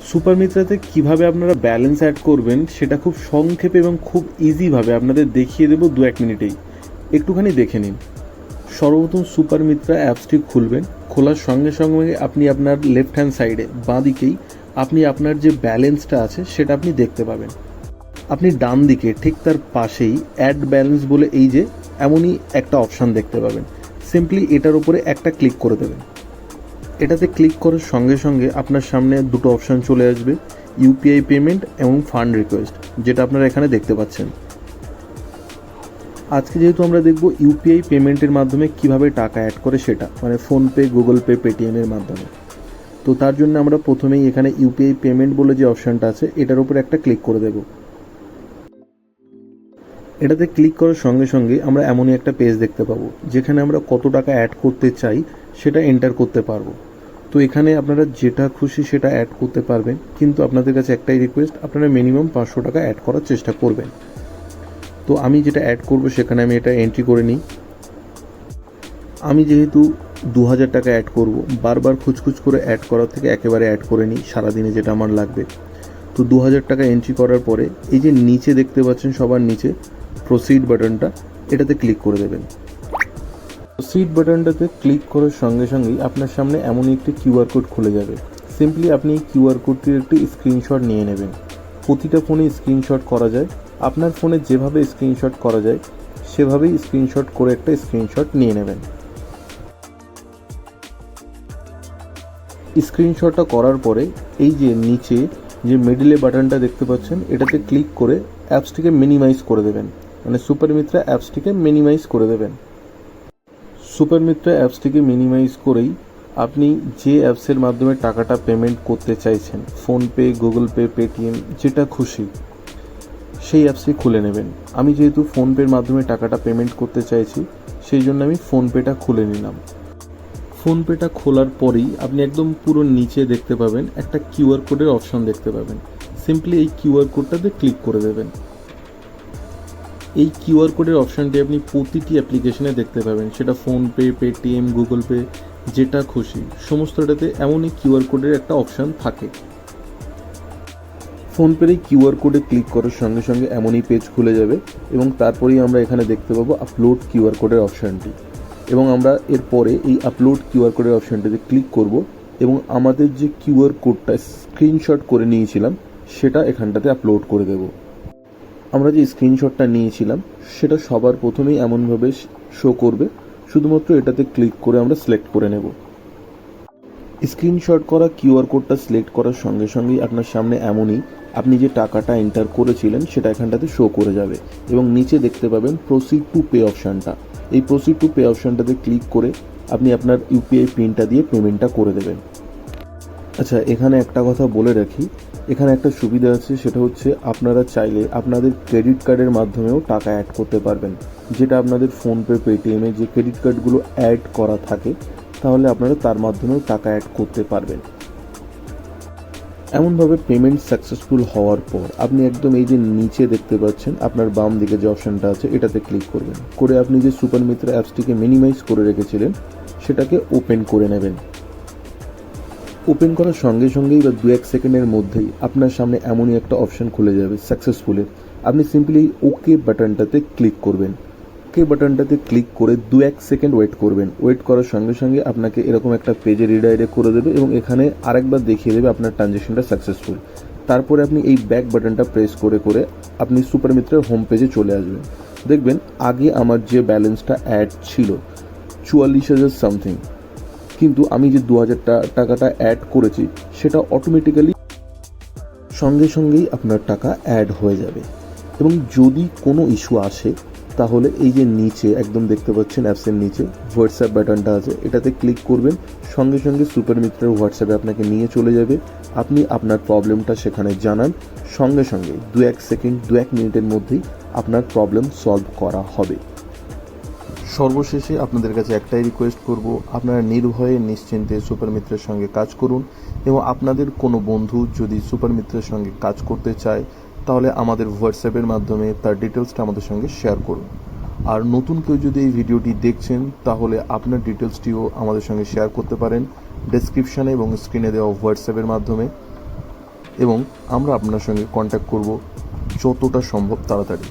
Super মিত্রাতে কীভাবে আপনারা balance add করবেন সেটা খুব সংক্ষেপে এবং খুব ইজিভাবে আপনাদের দেখিয়ে দেবো 2-1 মিনিটেই। একটুখানি দেখে নিন। সর্বপ্রথম সুপার মিত্রা অ্যাপসটি খুলবেন। খোলার সঙ্গে সঙ্গে আপনি আপনার লেফট হ্যান্ড সাইডে বাঁ দিকেই আপনি আপনার যে ব্যালেন্সটা আছে সেটা আপনি দেখতে পাবেন। আপনি ডান দিকে ঠিক তার পাশেই অ্যাড ব্যালেন্স বলে এই যে এমনই একটা অপশান দেখতে পাবেন। সিম্পলি এটার উপরে একটা ক্লিক করে দেবেন। এটাতে ক্লিক করার সঙ্গে সঙ্গে আপনার সামনে দুটো অপশান চলে আসবে, ইউপিআই পেমেন্ট এবং ফান্ড রিকোয়েস্ট, যেটা আপনারা এখানে দেখতে পাচ্ছেন। আজকে যেহেতু আমরা দেখব ইউপিআই পেমেন্টের মাধ্যমে কিভাবে টাকা অ্যাড করে সেটা, মানে ফোনপে, গুগল পে, পেটিএমের মাধ্যমে। তো তার জন্য আমরা প্রথমেই এখানে ইউপিআই পেমেন্ট বলে যে অপশানটা আছে এটার উপরে একটা ক্লিক করে দেব। এটাতে ক্লিক করার সঙ্গে সঙ্গে আমরা এমনই একটা পেজ দেখতে পাবো যেখানে আমরা কত টাকা অ্যাড করতে চাই সেটা এন্টার করতে পারবো। তো এখানে আপনারা যেটা খুশি সেটা অ্যাড করতে পারবেন, কিন্তু আপনাদের কাছে একটাই রিকোয়েস্ট, আপনারা মিনিমাম 500 টাকা অ্যাড করার চেষ্টা করবেন। তো আমি যেটা অ্যাড করব সেখানে আমি এটা এন্ট্রি করে নিই। আমি যেহেতু 2000 টাকা অ্যাড করব, বারবার খুচখুচ করে অ্যাড করার থেকে একেবারে অ্যাড করে নিই সারাদিনে যেটা আমার লাগবে। তো 2000 টাকা এন্ট্রি করার পরে এই যে নিচে দেখতে পাচ্ছেন সবার নিচে প্রসিড বাটনটা, এটাতে ক্লিক করে দেবেন। প্রসিড বাটনটাতে ক্লিক করার সঙ্গে সঙ্গেই আপনার সামনে এমনই একটি কিউআর কোড খুলে যাবে। সিম্পলি আপনি এই কিউআর কোডটির একটি স্ক্রিনশট নিয়ে নেবেন। প্রতিটা ফোনে স্ক্রিনশট করা যায়, আপনার ফোনে যেভাবে স্ক্রিনশট করা যায় সেভাবেই স্ক্রিনশট করে একটা স্ক্রিনশট নিয়ে নেবেন। স্ক্রিনশটটা করার পরে এই যে নিচে যে মিডলে বাটনটা দেখতে পাচ্ছেন এটাতে ক্লিক করে অ্যাপসটিকে মিনিমাইজ করে দেবেন, মানে সুপার মিত্রা অ্যাপসটিকে মিনিমাইজ করে দেবেন। সুপার মিত্রা অ্যাপসটিকে মিনিমাইজ করেই আপনি যে অ্যাপসের মাধ্যমে টাকাটা পেমেন্ট করতে চাইছেন, ফোনপে, গুগল পে, পেটিএম, যেটা খুশি সেই অ্যাপসটি খুলে নেবেন। আমি যেহেতু ফোনপের মাধ্যমে টাকাটা পেমেন্ট করতে চাইছি সেই জন্য আমি ফোনপেটা খুলে নিলাম। ফোনপেটা খোলার পরেই আপনি একদম পুরো নিচে দেখতে পাবেন একটা কিউআর কোডের অপশন দেখতে পাবেন। সিম্পলি এই কিউআর কোডটাতে ক্লিক করে দেবেন। এই কিউআর কোডের অপশানটি আপনি প্রতিটি অ্যাপ্লিকেশনে দেখতে পাবেন, সেটা ফোনপে, পেটিএম, গুগল পে, যেটা খুশি সমস্তটাতে এমনই কিউআর কোডের একটা অপশান থাকে। ফোনপের এই কিউআর কোডে ক্লিক করার সঙ্গে সঙ্গে এমনই পেজ খুলে যাবে এবং তারপরেই আমরা এখানে দেখতে পাবো আপলোড কিউআর কোডের অপশানটি, এবং আমরা এরপরে এই আপলোড কিউআর কোডের অপশানটিতে ক্লিক করব এবং আমাদের যে কিউআর কোডটা স্ক্রিনশট করে নিয়েছিলাম সেটা এখানটাতে আপলোড করে দেব। আমরা যে স্ক্রিনশটটা নিয়েছিলাম সেটা সবার প্রথমেই এমনভাবে শো করবে, শুধুমাত্র এটাতে ক্লিক করে আমরা সিলেক্ট করে নেব। স্ক্রিনশট করা কিউআর কোডটা সিলেক্ট করার সঙ্গে সঙ্গেই আপনার সামনে এমনই আপনি যে টাকাটা এন্টার করেছিলেন সেটা এখানটাতে শো করে যাবে এবং নিচে দেখতে পাবেন প্রসিড টু পে অপশানটা। এই প্রসিড টু পে অপশানটাতে ক্লিক করে আপনি আপনার ইউপিআই পিনটা দিয়ে পেমেন্টটা করে দেবেন। আচ্ছা, এখানে একটা কথা বলে রাখি, এখানে একটা সুবিধা আছে, সেটা হচ্ছে আপনারা চাইলে আপনাদের ক্রেডিট কার্ডের মাধ্যমেও টাকা অ্যাড করতে পারবেন, যেটা আপনাদের ফোনপে, পেটিএমে যে ক্রেডিট কার্ডগুলো অ্যাড করা থাকে তাহলে আপনারা তার মাধ্যমেও টাকা অ্যাড করতে পারবেন। এমনভাবে পেমেন্ট সাকসেসফুল হওয়ার পর আপনি একদম এই যে নিচে দেখতে পাচ্ছেন আপনার বাম দিকে যে অপশানটা আছে এটাতে ক্লিক করবেন, করে আপনি যে সুপার মিত্রা অ্যাপসটিকে মিনিমাইজ করে রেখেছিলেন সেটাকে ওপেন করে নেবেন। ওপেন করার সঙ্গে সঙ্গেই বা 2-1 সেকেন্ডের মধ্যেই আপনার সামনে এমনই একটা অপশান খুলে যাবে সাকসেসফুলের। আপনি সিম্পলি এই ওকে বাটনটাতে ক্লিক করবেন। ওকে বাটনটাতে ক্লিক করে 2-1 সেকেন্ড ওয়েট করবেন। ওয়েট করার সঙ্গে সঙ্গে আপনাকে এরকম একটা পেজে রিডাইরেক্ট করে দেবে এবং এখানে আরেকবার দেখিয়ে দেবে আপনার ট্রানজ্যাকশনটা সাকসেসফুল। তারপরে আপনি এই ব্যাক বাটনটা প্রেস করে করে আপনি সুপার মিত্রার হোম পেজে চলে আসবেন। দেখবেন আগে আমার যে ব্যালেন্সটা অ্যাড ছিল 44,000 সামথিং, কিন্তু আমি যে 2000 টাকাটা অ্যাড করেছি সেটা অটোমেটিক্যালি সঙ্গে সঙ্গেই আপনার টাকা অ্যাড হয়ে যাবে। এবং যদি কোনো ইস্যু আসে তাহলে এই যে নিচে একদম দেখতে পাচ্ছেন অ্যাপসের নিচে হোয়াটসঅ্যাপ বাটনটা আছে, এটাতে ক্লিক করবেন, সঙ্গে সঙ্গে সুপার মিত্রের হোয়াটসঅ্যাপে আপনাকে নিয়ে চলে যাবে। আপনি আপনার প্রবলেমটা সেখানে জানান, সঙ্গে সঙ্গে 2-1 সেকেন্ড 2-1 মিনিটের মধ্যেই আপনার প্রবলেম সলভ করা হবে। সর্বশেষে আপনাদের কাছে একটাই রিকোয়েস্ট করব, আপনারা নির্ভয়ে নিশ্চিন্তে সুপার মিত্রের সঙ্গে কাজ করুন এবং আপনাদের কোনো বন্ধু যদি সুপার মিত্রের সঙ্গে কাজ করতে চায় তাহলে আমাদের হোয়াটসঅ্যাপের মাধ্যমে তার ডিটেলসটা আমাদের সঙ্গে শেয়ার করুন। আর নতুন কেউ যদি এই ভিডিওটি দেখছেন তাহলে আপনার ডিটেলসটিও আমাদের সঙ্গে শেয়ার করতে পারেন ডেসক্রিপশানে এবং স্ক্রিনে দেওয়া হোয়াটসঅ্যাপের মাধ্যমে। এবং আমরা আপনার সঙ্গে কন্ট্যাক্ট করব যতটা সম্ভব তাড়াতাড়ি।